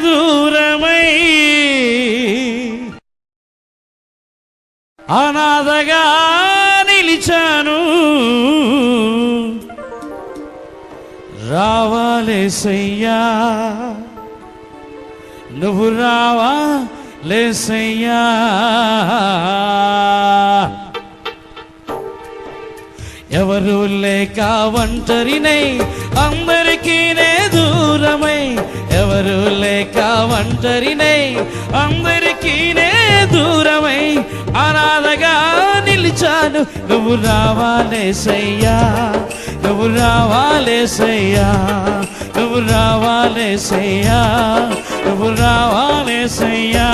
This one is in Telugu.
దూరమై అనాథగా నిలిచాను. రావాలేసయ్యా, నువ్వు రావాలేసయ్యా. ఎవరు లేక ఒంటరినై అందరికీ నే దూరమై, ఎవరు లేక ఒంటరినై అందరికీ నే దూరమై అనాథగా నిలిచాను. నువ్వు రావాలేసయ్యా, నువ్వు రావాలేసయ్యా, నువ్వు రావాలేసయ్యా, నువ్వు రావాలేసయ్యా.